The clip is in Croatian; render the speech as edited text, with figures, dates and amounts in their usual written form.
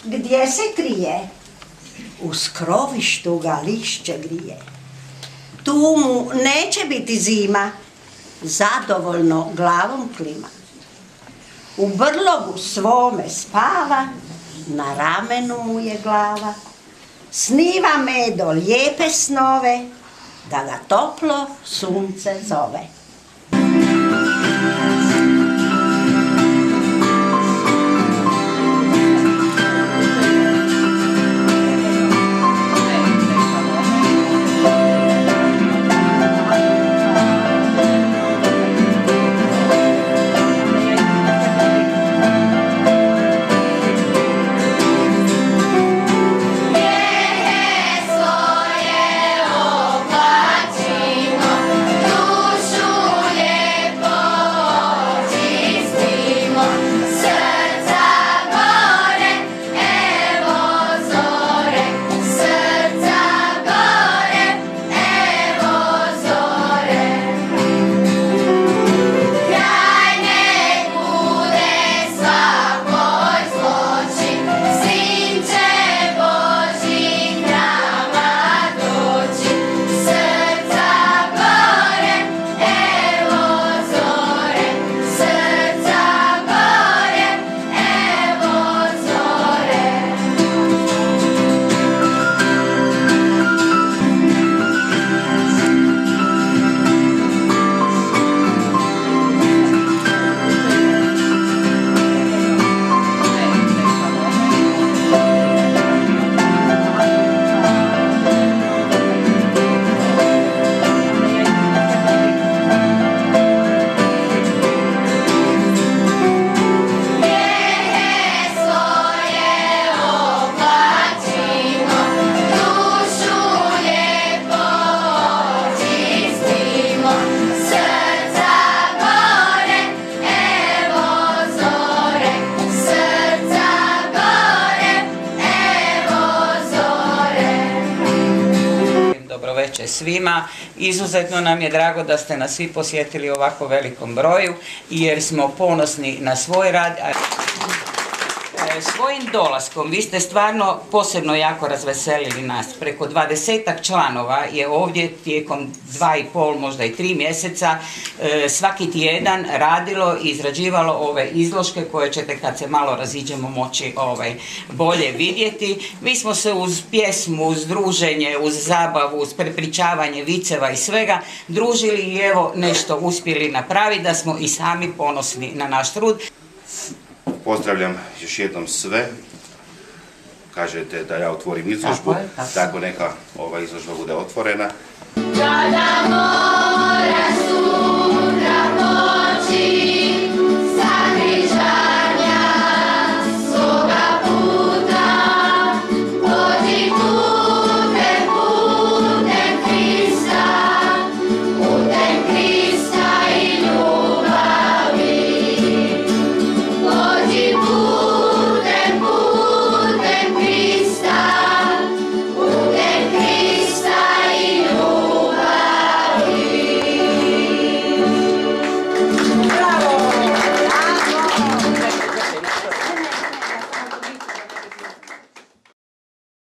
Gdje se krije? U skrovištu ga lišće grije. Tu mu neće biti zima, zadovoljno glavom klima. U brlogu svome spava, na ramenu mu je glava. Sniva Medo lijepe snove, da ga toplo sunce zove. Svoje oblačimo, dušu veče svima. Izuzetno nam je drago da ste nas svi posjetili u ovako velikom broju jer smo ponosni na svoj rad. Svojim dolaskom vi ste stvarno posebno jako razveselili nas. Preko 20-ak članova je ovdje tijekom 2,5, možda i 3 mjeseca svaki tjedan radilo i izrađivalo ove izložke koje ćete kad se malo raziđemo moći bolje vidjeti. Mi smo se uz pjesmu, uz druženje, uz zabavu, uz prepričavanje viceva i svega družili i evo nešto uspjeli napraviti da smo i sami ponosni na naš trud. Pozdravljam još jednom sve. Kažete da ja otvorim izložbu, tako neka ova izložba bude otvorena.